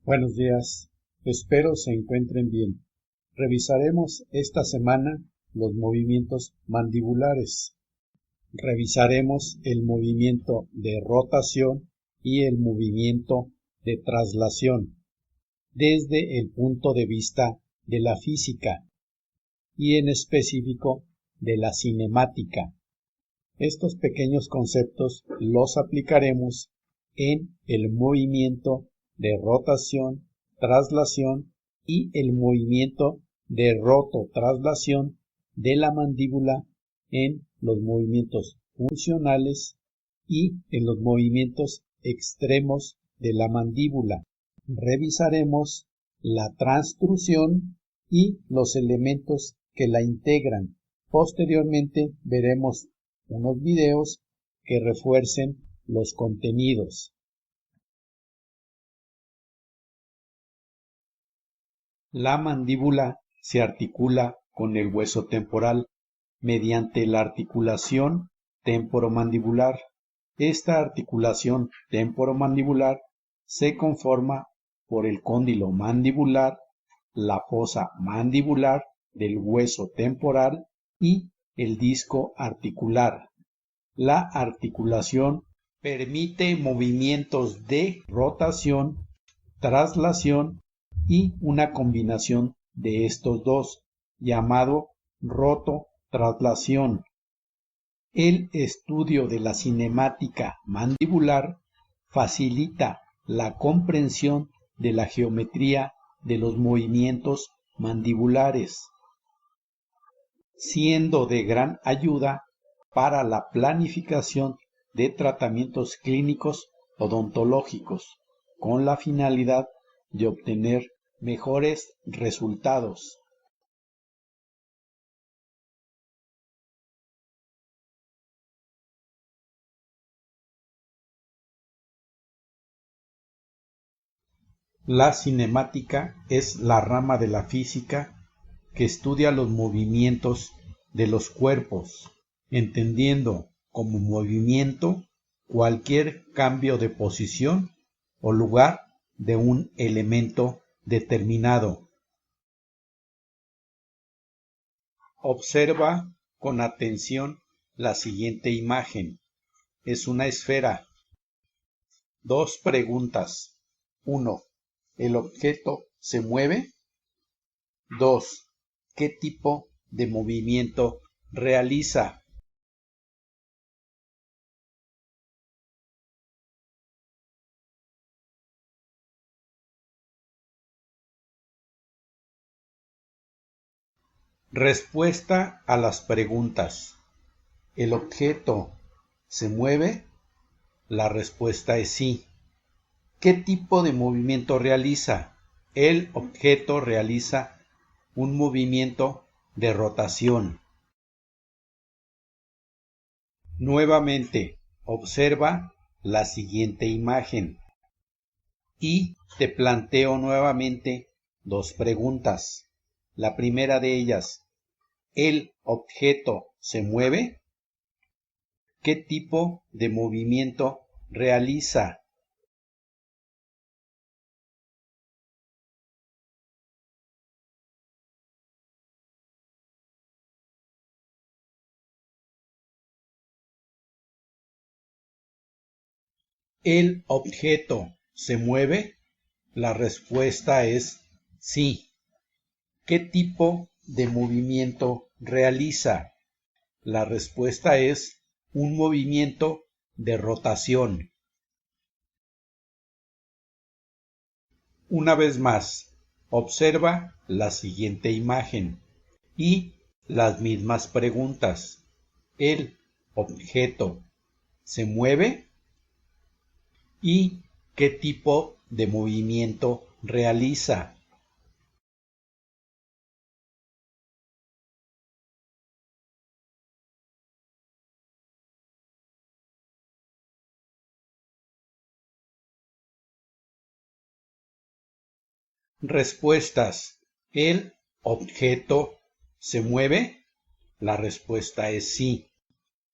Buenos días, espero se encuentren bien. Revisaremos esta semana los movimientos mandibulares. Revisaremos el movimiento de rotación y el movimiento de traslación desde el punto de vista de la física y en específico de la cinemática. Estos pequeños conceptos los aplicaremos en el movimiento de rotación, traslación y el movimiento de rototraslación de la mandíbula en los movimientos funcionales y en los movimientos extremos de la mandíbula. Revisaremos la transtrusión y los elementos que la integran. Posteriormente veremos unos videos que refuercen los contenidos. La mandíbula se articula con el hueso temporal mediante la articulación temporomandibular. Esta articulación temporomandibular se conforma por el cóndilo mandibular, la fosa mandibular del hueso temporal y el disco articular. La articulación permite movimientos de rotación, traslación y una combinación de estos dos, llamado rototraslación. El estudio de la cinemática mandibular facilita la comprensión de la geometría de los movimientos mandibulares, siendo de gran ayuda para la planificación de tratamientos clínicos odontológicos, con la finalidad de obtener mejores resultados. La cinemática es la rama de la física que estudia los movimientos de los cuerpos, entendiendo como movimiento cualquier cambio de posición o lugar de un elemento determinado. Observa con atención la siguiente imagen. Es una esfera. Dos preguntas. 1. ¿El objeto se mueve? 2. ¿Qué tipo de movimiento realiza? Respuesta a las preguntas. ¿El objeto se mueve? La respuesta es sí. ¿Qué tipo de movimiento realiza? El objeto realiza un movimiento de rotación. Nuevamente, observa la siguiente imagen y te planteo nuevamente dos preguntas. La primera de ellas, ¿el objeto se mueve? ¿Qué tipo de movimiento realiza? ¿El objeto se mueve? La respuesta es sí. ¿Qué tipo de movimiento realiza? La respuesta es un movimiento de rotación. Una vez más, observa la siguiente imagen y las mismas preguntas. ¿El objeto se mueve? ¿Y qué tipo de movimiento realiza? Respuestas. ¿El objeto se mueve? La respuesta es sí.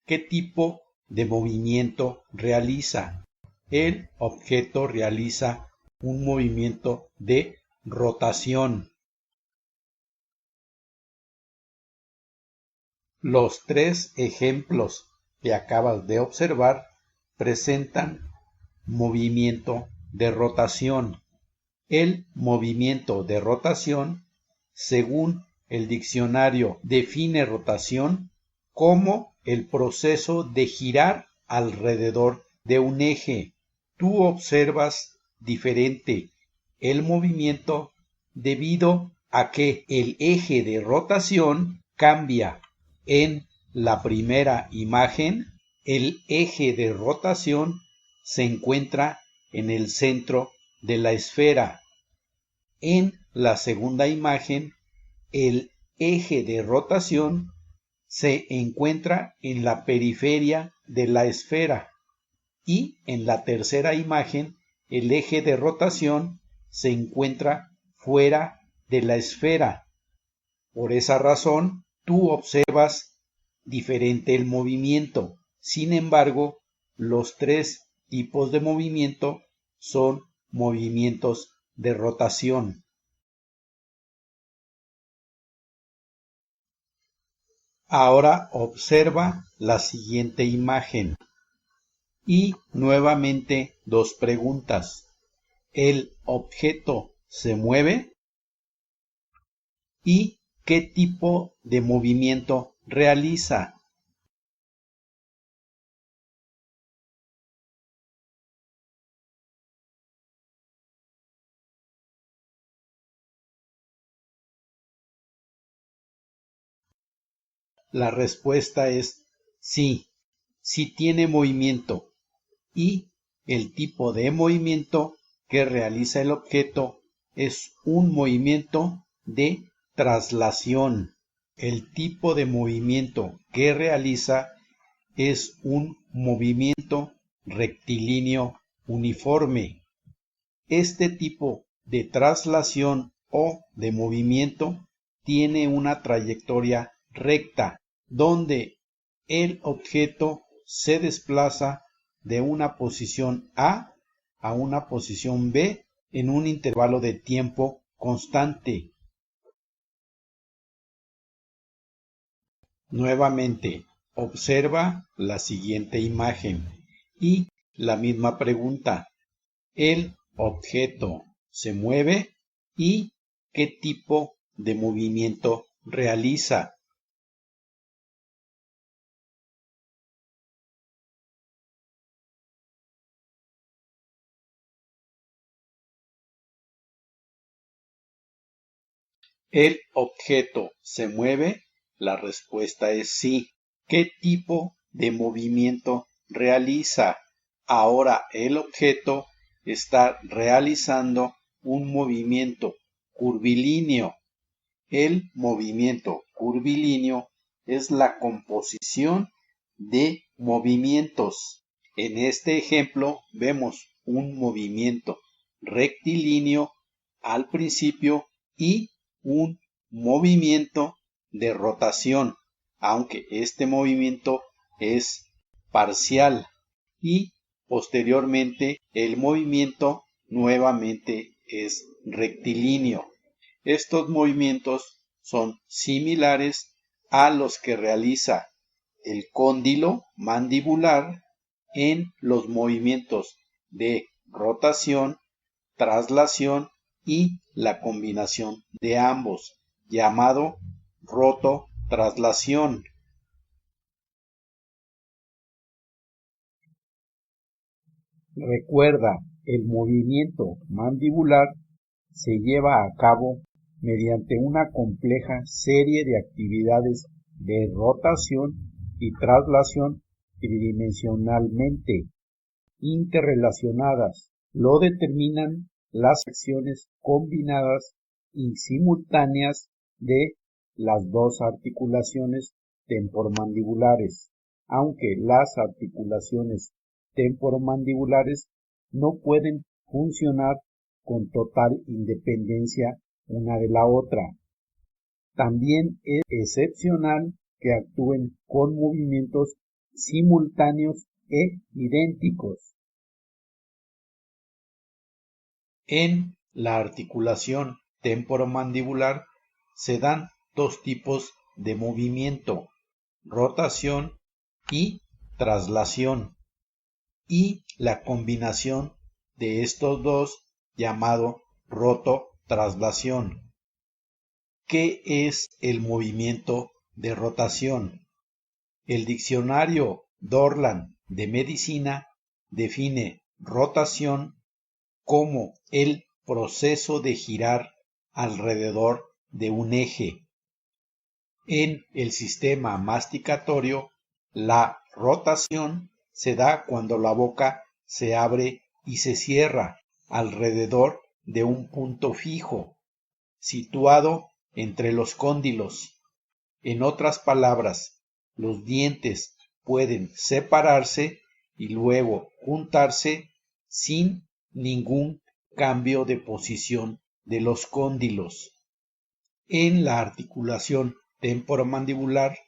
¿Qué tipo de movimiento realiza? El objeto realiza un movimiento de rotación. Los tres ejemplos que acabas de observar presentan movimiento de rotación. El movimiento de rotación, según el diccionario, define rotación como el proceso de girar alrededor de un eje. Tú observas diferente el movimiento debido a que el eje de rotación cambia. En la primera imagen, el eje de rotación se encuentra en el centro de la esfera. En la segunda imagen, el eje de rotación se encuentra en la periferia de la esfera. Y en la tercera imagen, el eje de rotación se encuentra fuera de la esfera. Por esa razón, tú observas diferente el movimiento. Sin embargo, los tres tipos de movimiento son movimientos de rotación. Ahora observa la siguiente imagen. Y nuevamente dos preguntas. ¿El objeto se mueve? ¿Y qué tipo de movimiento realiza? La respuesta es sí, sí tiene movimiento. Y el tipo de movimiento que realiza el objeto es un movimiento de traslación. El tipo de movimiento que realiza es un movimiento rectilíneo uniforme. Este tipo de traslación o de movimiento tiene una trayectoria recta, donde el objeto se desplaza de una posición A a una posición B en un intervalo de tiempo constante. Nuevamente, observa la siguiente imagen y la misma pregunta. ¿El objeto se mueve? ¿Y qué tipo de movimiento realiza? ¿El objeto se mueve? La respuesta es sí. ¿Qué tipo de movimiento realiza? Ahora el objeto está realizando un movimiento curvilíneo. El movimiento curvilíneo es la composición de movimientos. En este ejemplo vemos un movimiento rectilíneo al principio y un movimiento de rotación, aunque este movimiento es parcial, y posteriormente el movimiento nuevamente es rectilíneo. Estos movimientos son similares a los que realiza el cóndilo mandibular en los movimientos de rotación, traslación y la combinación de ambos, llamado rototraslación. Recuerda, el movimiento mandibular se lleva a cabo mediante una compleja serie de actividades de rotación y traslación tridimensionalmente interrelacionadas. Lo determinan las acciones combinadas y simultáneas de las dos articulaciones temporomandibulares, aunque las articulaciones temporomandibulares no pueden funcionar con total independencia una de la otra. También es excepcional que actúen con movimientos simultáneos e idénticos. En la articulación temporomandibular se dan dos tipos de movimiento: rotación y traslación, y la combinación de estos dos llamado rototraslación. ¿Qué es el movimiento de rotación? El diccionario Dorland de medicina define rotación como el proceso de girar alrededor de un eje. En el sistema masticatorio, la rotación se da cuando la boca se abre y se cierra alrededor de un punto fijo, situado entre los cóndilos. En otras palabras, los dientes pueden separarse y luego juntarse sin ningún cambio de posición de los cóndilos. En la articulación temporomandibular,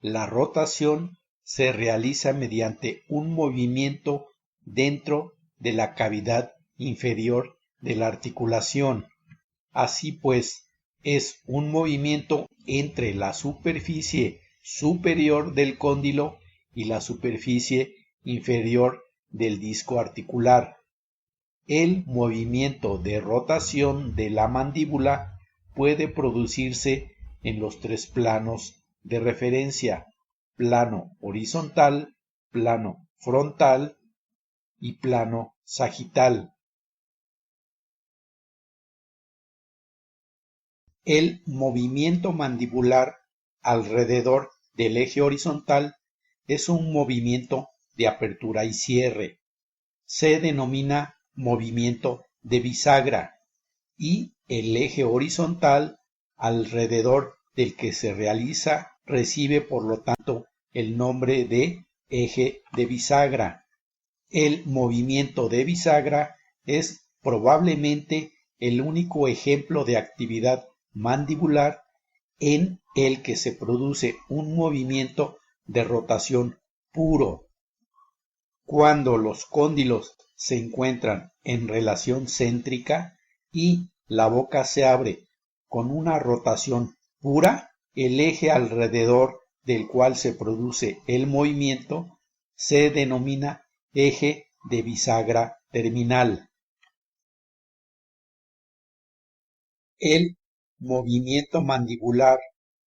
la rotación se realiza mediante un movimiento dentro de la cavidad inferior de la articulación. Así pues, es un movimiento entre la superficie superior del cóndilo y la superficie inferior del disco articular. El movimiento de rotación de la mandíbula puede producirse en los tres planos de referencia: plano horizontal, plano frontal y plano sagital. El movimiento mandibular alrededor del eje horizontal es un movimiento de apertura y cierre. Se denomina movimiento de bisagra, y el eje horizontal alrededor del que se realiza recibe por lo tanto el nombre de eje de bisagra. El movimiento de bisagra es probablemente el único ejemplo de actividad mandibular en el que se produce un movimiento de rotación puro. Cuando los cóndilos se encuentran en relación céntrica y la boca se abre con una rotación pura, el eje alrededor del cual se produce el movimiento se denomina eje de bisagra terminal. El movimiento mandibular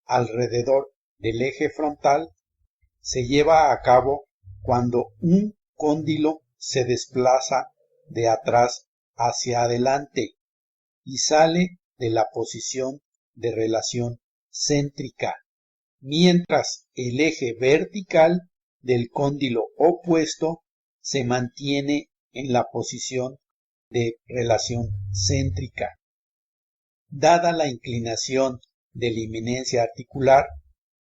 alrededor del eje frontal se lleva a cabo cuando un cóndilo se desplaza de atrás hacia adelante y sale de la posición de relación céntrica, mientras el eje vertical del cóndilo opuesto se mantiene en la posición de relación céntrica. Dada la inclinación de la eminencia articular,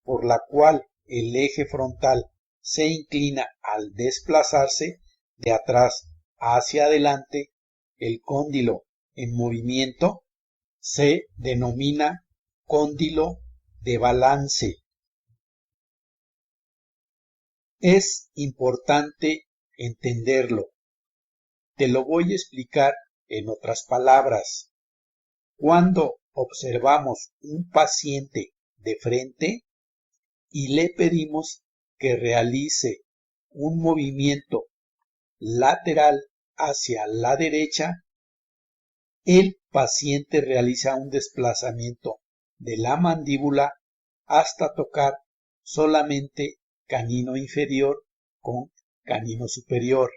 por la cual el eje frontal se inclina al desplazarse de atrás hacia adelante, el cóndilo en movimiento se denomina cóndilo de balance. Es importante entenderlo. Te lo voy a explicar en otras palabras. Cuando observamos un paciente de frente y le pedimos que realice un movimiento lateral hacia la derecha, el paciente realiza un desplazamiento de la mandíbula hasta tocar solamente canino inferior con canino superior.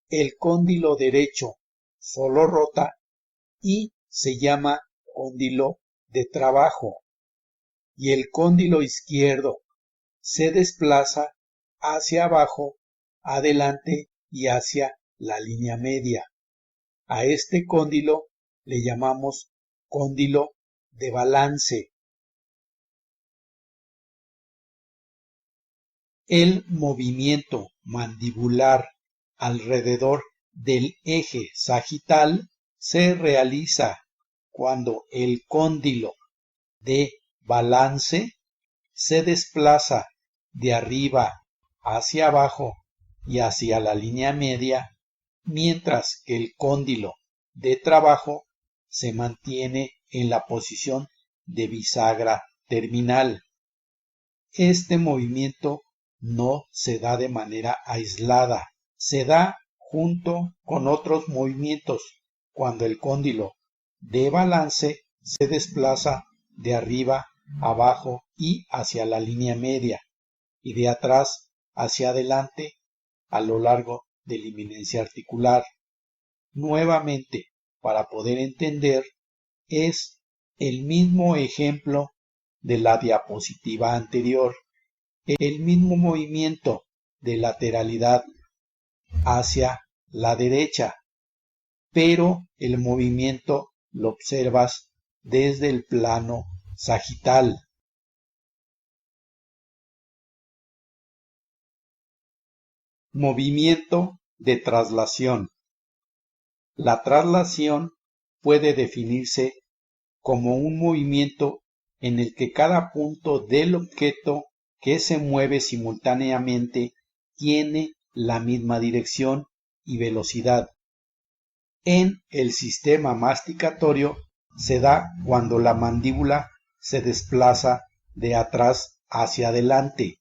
El cóndilo derecho solo rota y se llama cóndilo de trabajo, y el cóndilo izquierdo se desplaza hacia abajo, adelante y hacia la línea media. A este cóndilo le llamamos cóndilo de balance. El movimiento mandibular alrededor del eje sagital se realiza cuando el cóndilo de balance se desplaza de arriba hacia abajo y hacia la línea media, mientras que el cóndilo de trabajo se mantiene en la posición de bisagra terminal. Este movimiento no se da de manera aislada, se da junto con otros movimientos cuando el cóndilo de balance se desplaza de arriba, abajo y hacia la línea media y de atrás hacia adelante a lo largo de la eminencia articular. Nuevamente, para poder entender, es el mismo ejemplo de la diapositiva anterior, el mismo movimiento de lateralidad hacia la derecha, pero el movimiento lo observas desde el plano sagital. Movimiento de traslación. La traslación puede definirse como un movimiento en el que cada punto del objeto que se mueve simultáneamente tiene la misma dirección y velocidad. En el sistema masticatorio se da cuando la mandíbula se desplaza de atrás hacia adelante,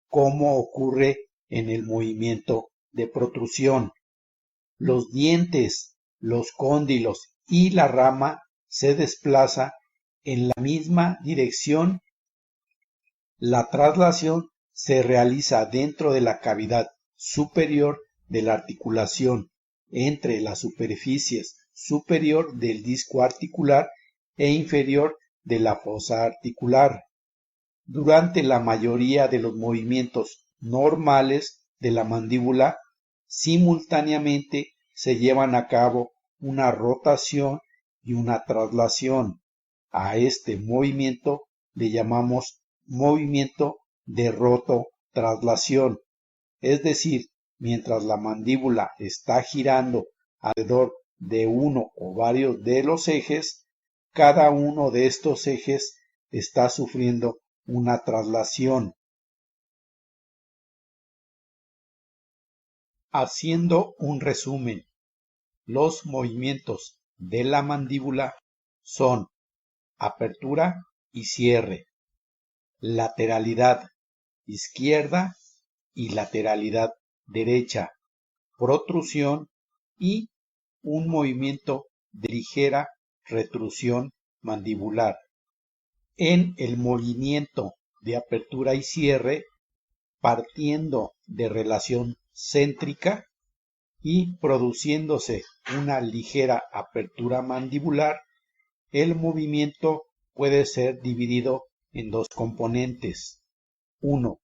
como ocurre en el movimiento de protrusión. Los dientes, los cóndilos y la rama se desplaza en la misma dirección. La traslación se realiza dentro de la cavidad superior de la articulación, entre las superficies superior del disco articular e inferior de la fosa articular. Durante la mayoría de los movimientos normales de la mandíbula, simultáneamente se llevan a cabo una rotación y una traslación. A este movimiento le llamamos movimiento de rototraslación, es decir, mientras la mandíbula está girando alrededor de uno o varios de los ejes, cada uno de estos ejes está sufriendo una traslación. Haciendo un resumen, los movimientos de la mandíbula son apertura y cierre, lateralidad izquierda y lateralidad derecha, protrusión y un movimiento de ligera retrusión mandibular. En el movimiento de apertura y cierre, partiendo de relación céntrica y produciéndose una ligera apertura mandibular, el movimiento puede ser dividido en dos componentes. Uno,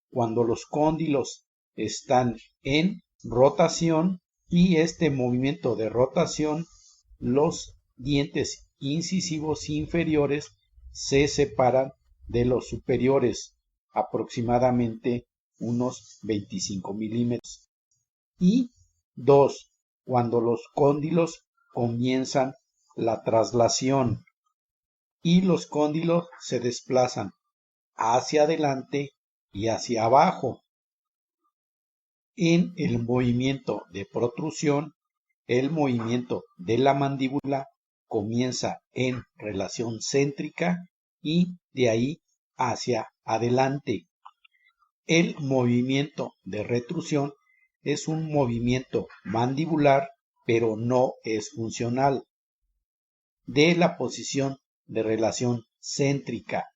cuando los cóndilos están en rotación, y este movimiento de rotación, los dientes incisivos inferiores se separan de los superiores, aproximadamente unos 25 milímetros. Y 2. Cuando los cóndilos comienzan la traslación y los cóndilos se desplazan hacia adelante y hacia abajo. En el movimiento de protrusión, el movimiento de la mandíbula comienza en relación céntrica y de ahí hacia adelante. El movimiento de retrusión es un movimiento mandibular, pero no es funcional, de la posición de relación céntrica.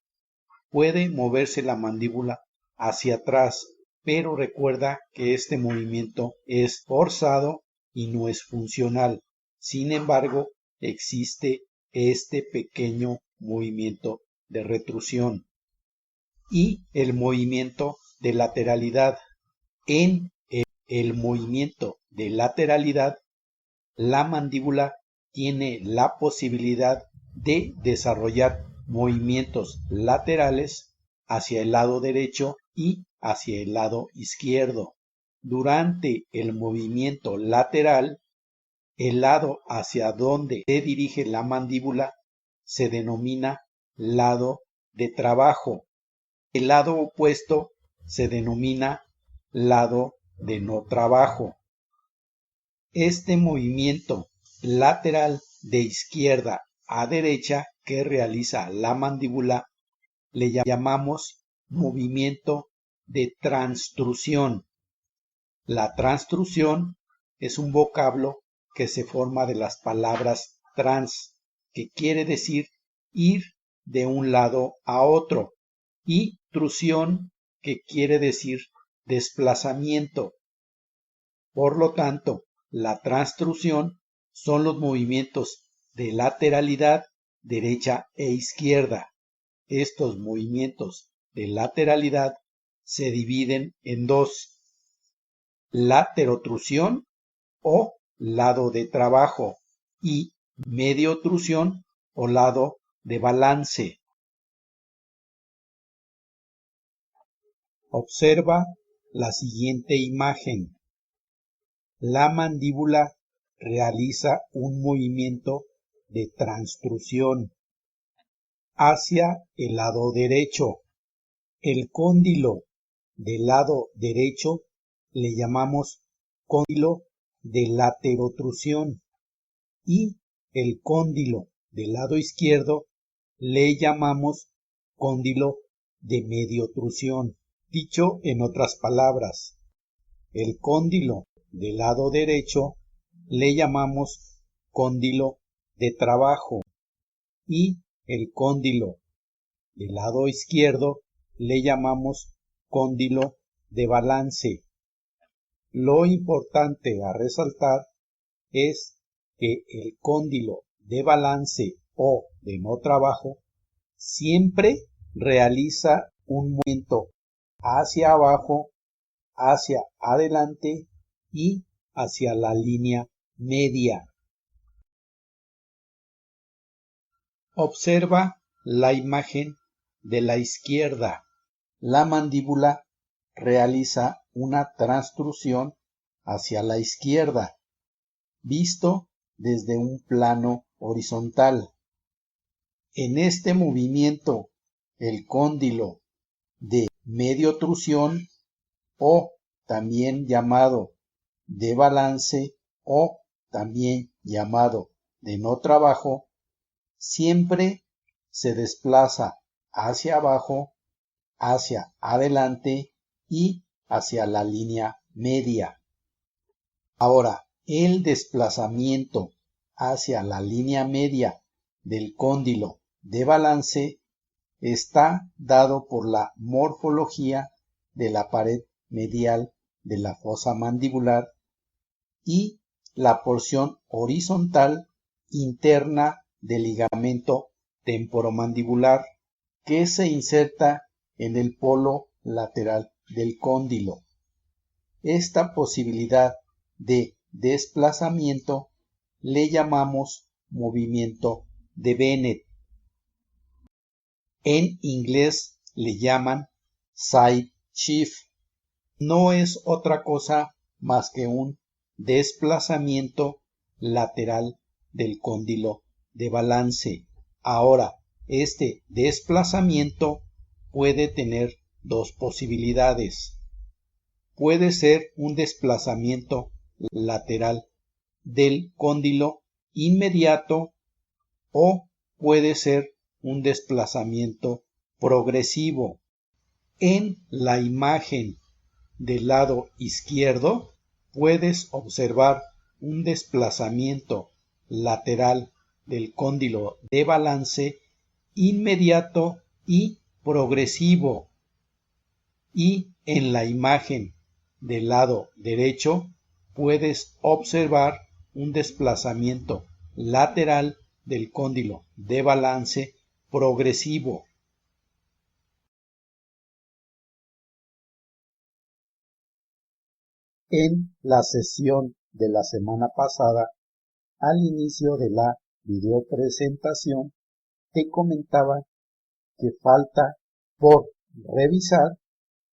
Puede moverse la mandíbula hacia atrás, pero recuerda que este movimiento es forzado y no es funcional. Sin embargo, existe este pequeño movimiento de retrusión. Y el movimiento de lateralidad. En el movimiento de lateralidad, la mandíbula tiene la posibilidad de desarrollar movimientos laterales hacia el lado derecho y hacia el lado izquierdo. Durante el movimiento lateral, el lado hacia donde se dirige la mandíbula se denomina lado de trabajo. El lado opuesto se denomina lado de no trabajo. Este movimiento lateral de izquierda a derecha que realiza la mandíbula le llamamos movimiento de transtrucción. La transtrucción es un vocablo que se forma de las palabras trans, que quiere decir ir de un lado a otro, y trucción, que quiere decir desplazamiento. Por lo tanto, la transtrucción son los movimientos de lateralidad derecha e izquierda. Estos movimientos de lateralidad se dividen en dos: laterotrusión o lado de trabajo y mediotrusión o lado de balance. Observa la siguiente imagen. La mandíbula realiza un movimiento de transtrusión hacia el lado derecho. El cóndilo del lado derecho le llamamos cóndilo de laterotrusión y el cóndilo del lado izquierdo le llamamos cóndilo de mediotrusión. Dicho en otras palabras, el cóndilo del lado derecho le llamamos cóndilo de trabajo y el cóndilo del lado izquierdo le llamamos cóndilo de balance. Lo importante a resaltar es que el cóndilo de balance o de no trabajo siempre realiza un movimiento hacia abajo, hacia adelante y hacia la línea media. Observa la imagen de la izquierda. La mandíbula realiza una transtrucción hacia la izquierda, visto desde un plano horizontal. En este movimiento, el cóndilo de mediotrusión o también llamado de balance o también llamado de no trabajo, siempre se desplaza hacia abajo, hacia adelante y hacia la línea media. Ahora, el desplazamiento hacia la línea media del cóndilo de balance está dado por la morfología de la pared medial de la fosa mandibular y la porción horizontal interna del ligamento temporomandibular que se inserta en el polo lateral del cóndilo. Esta posibilidad de desplazamiento le llamamos movimiento de Bennett. En inglés le llaman side shift. No es otra cosa más que un desplazamiento lateral del cóndilo de balance. Ahora, este desplazamiento puede tener dos posibilidades. Puede ser un desplazamiento lateral del cóndilo inmediato o puede ser un desplazamiento progresivo. En la imagen del lado izquierdo puedes observar un desplazamiento lateral del cóndilo de balance inmediato y progresivo. Y en la imagen del lado derecho puedes observar un desplazamiento lateral del cóndilo de balance progresivo. En la sesión de la semana pasada, al inicio de la videopresentación, te comentaba que falta por revisar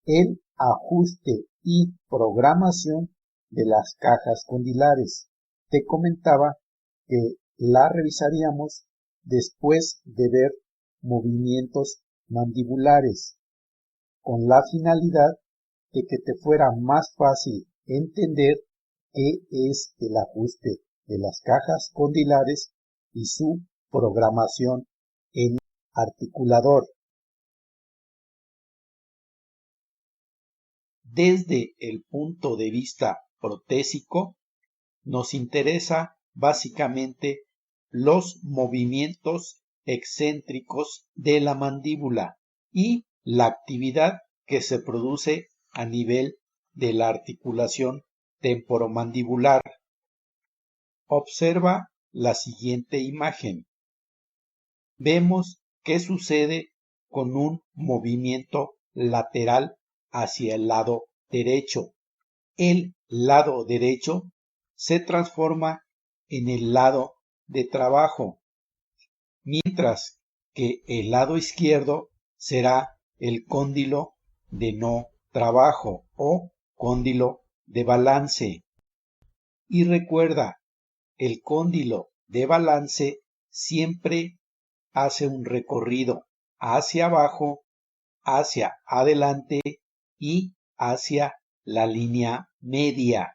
el ajuste y programación de las cajas condilares. Te comentaba que la revisaríamos después de ver movimientos mandibulares, con la finalidad de que te fuera más fácil entender qué es el ajuste de las cajas condilares y su programación en articulador. Desde el punto de vista protésico, nos interesa básicamente los movimientos excéntricos de la mandíbula y la actividad que se produce a nivel de la articulación temporomandibular. Observa la siguiente imagen. Vemos qué sucede con un movimiento lateral hacia el lado derecho. El lado derecho se transforma en el lado de trabajo, mientras que el lado izquierdo será el cóndilo de no trabajo o cóndilo de balance. Y recuerda, el cóndilo de balance siempre hace un recorrido hacia abajo, hacia adelante y hacia la línea media.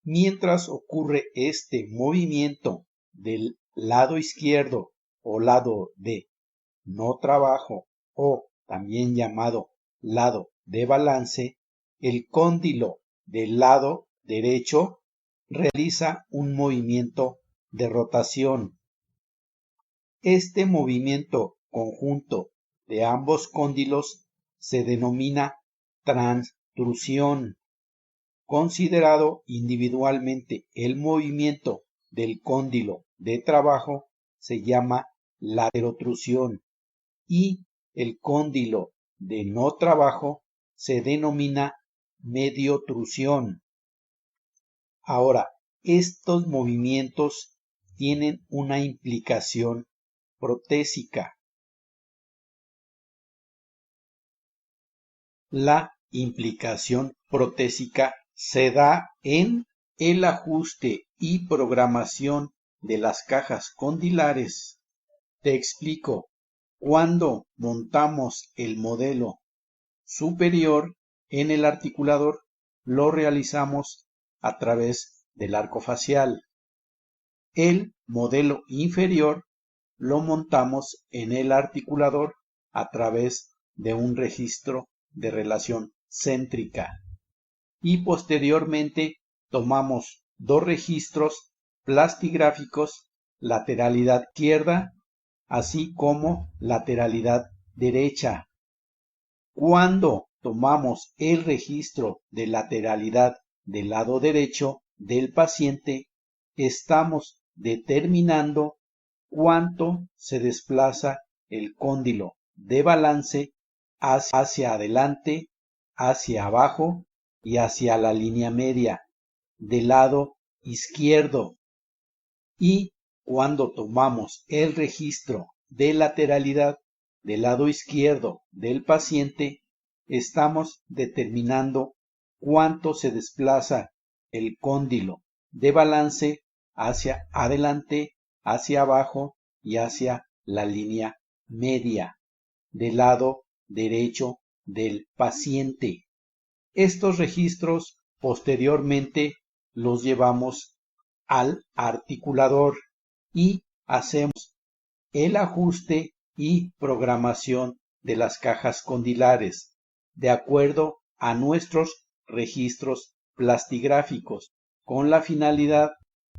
Mientras ocurre este movimiento del lado izquierdo o lado de no trabajo o también llamado lado de balance, el cóndilo del lado derecho realiza un movimiento de rotación. Este movimiento conjunto de ambos cóndilos se denomina transtrusión. Considerado individualmente, el movimiento del cóndilo de trabajo se llama laterotrusión y el cóndilo de no trabajo se denomina mediotrusión. Ahora, estos movimientos tienen una implicación protésica. La implicación protésica se da en el ajuste y programación de las cajas condilares. Te explico. Cuando montamos el modelo superior en el articulador, lo realizamos a través del arco facial. El modelo inferior lo montamos en el articulador a través de un registro de relación céntrica. Y posteriormente tomamos dos registros plastigráficos, lateralidad izquierda, así como lateralidad derecha. Cuando tomamos el registro de lateralidad del lado derecho del paciente, estamos determinando cuánto se desplaza el cóndilo de balance hacia adelante, hacia abajo y hacia la línea media del lado izquierdo. Y cuando tomamos el registro de lateralidad del lado izquierdo del paciente, estamos determinando cuánto se desplaza el cóndilo de balance hacia adelante, hacia abajo y hacia la línea media del lado derecho del paciente. Estos registros posteriormente los llevamos al articulador y hacemos el ajuste y programación de las cajas condilares de acuerdo a nuestros registros plastigráficos, con la finalidad,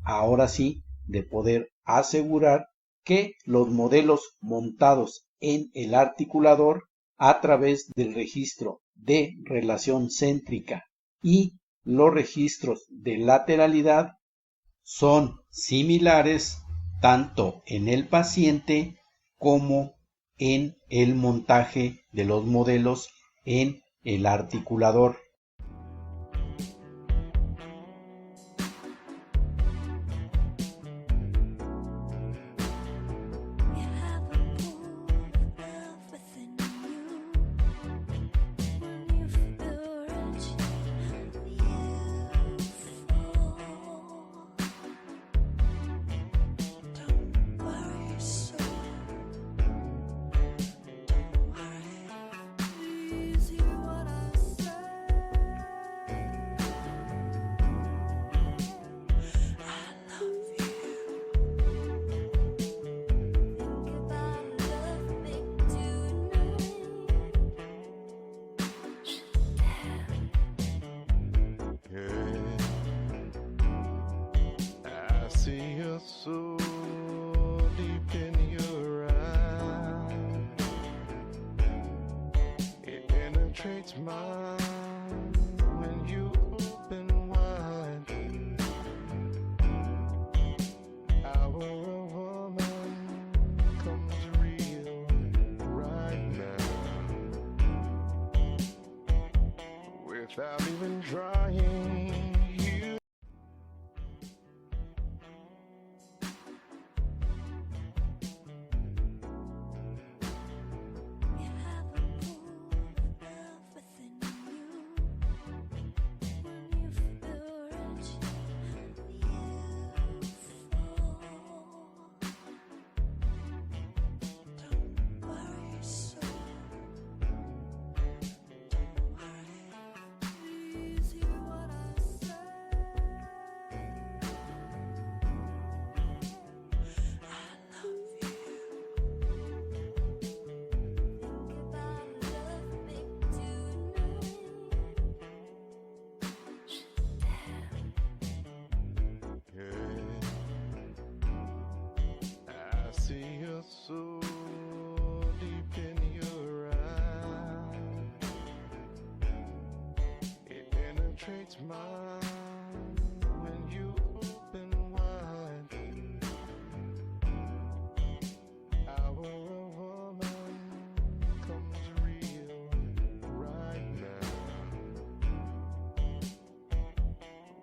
ahora sí, de poder asegurar que los modelos montados en el articulador a través del registro de relación céntrica y los registros de lateralidad son similares tanto en el paciente como en el montaje de los modelos en el articulador. penetrates mine when you open wide. Our woman comes real right now, without even trying. You have a pool of love within you. When you feel rich, you fall. Don't worry, so don't worry. Please hear what I say. I love you. Think about love, babe, tonight. I see your soul deep in your eyes. It penetrates mine when you open wide. Our woman comes real right now,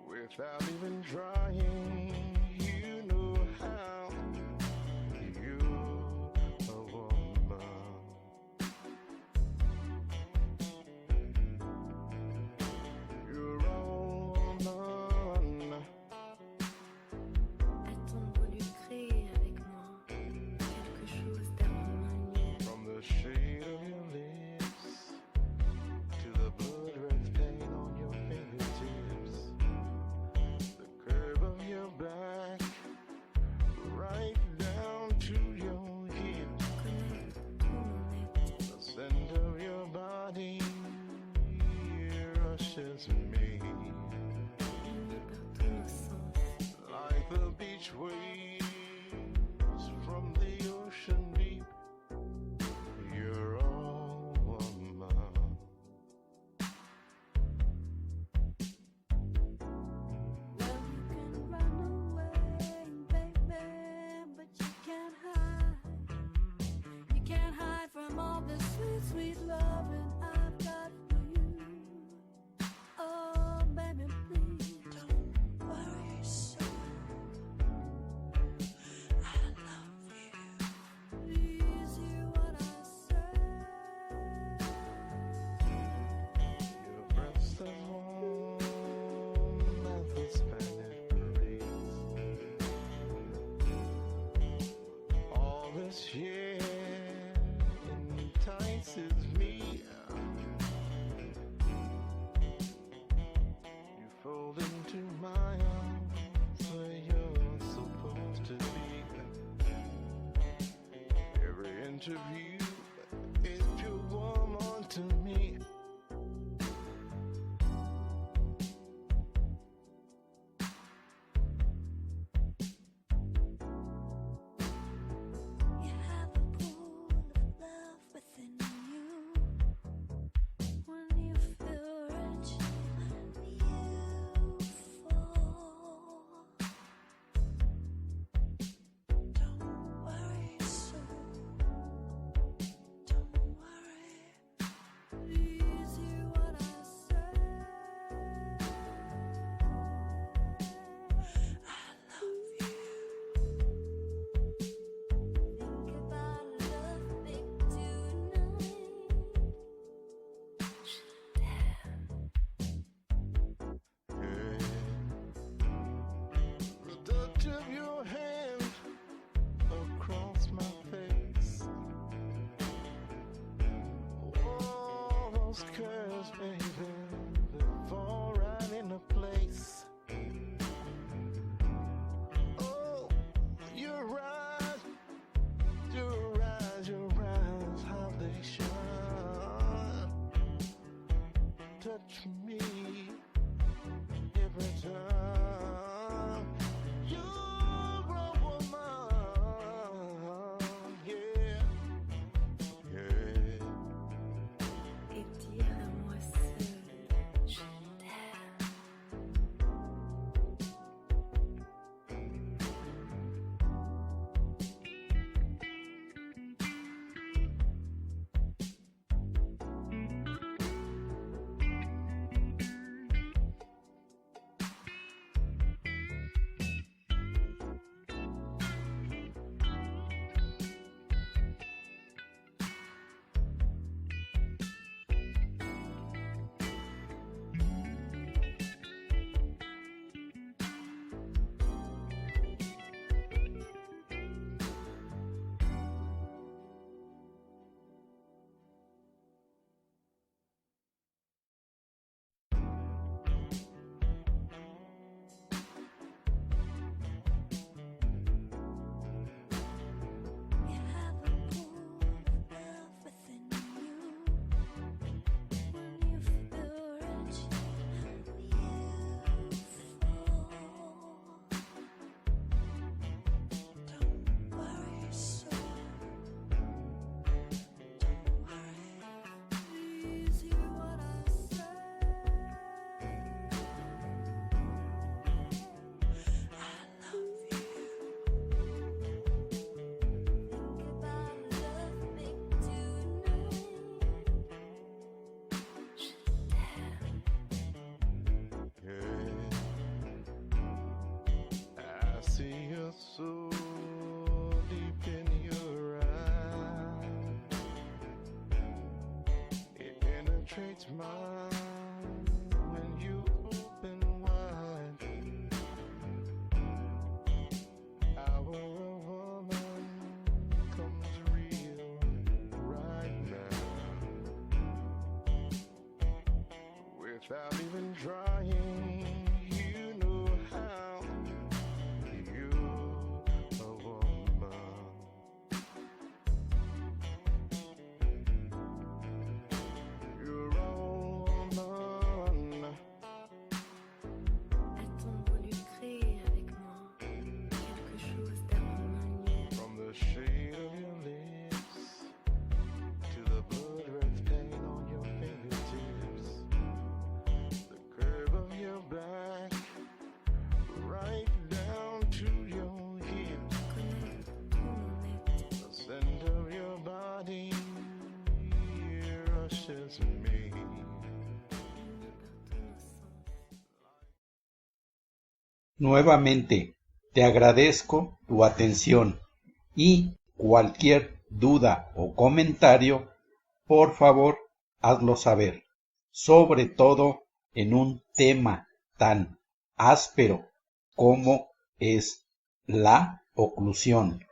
without even trying. You know how. You a woman. You're a woman. A-t-on voulu créer avec moi quelque chose d'harmonieux? From the shade of your lips to the blood red stain on your fingertips, the curve of your back, right down to your hips, Connecte tout mon être. the scent of your body rushes me Uni par tous nos sens. like the beach waves from the ocean deep. You're a woman. Well, you can run away, baby, but you can't hide. You can't hide from all the sweet, sweet loving I've got for you. Oh, baby, please don't worry so. I love you. Please hear what I say. Your breath's as warm as the Spanish breeze. All this year entices me. You fold into my arms where you're supposed to be. Every inch of you is pure woman to me. You have a pool of love within you. When you feel rich, you fall. Don't worry, so don't worry. Please hear what I say. I love you. Think about love, babe, tonight. The touch of your hand across my face. Oh, those curves, baby, they fall right into place. Oh, your eyes, how they shine. Touch me every time. You're a woman, yeah, yeah. Et dire penetrates mine when you open wide. Hour of woman comes real right now. Without even trying, you know how. You're a woman. You're a woman. A-t-on voulu créer avec moi quelque chose d'harmonieux? From the shade of your lips to the blood red stain on your fingertips, the curve of your back, right down to your hips, Connaître tout mon être, the scent of your body rushes me. par tous nos sens. Nuevamente, te agradezco tu atención y cualquier duda o comentario, por favor, hazlo saber, sobre todo en un tema tan áspero como es la oclusión.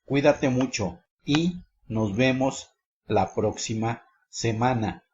Cuídate mucho y nos vemos la próxima semana.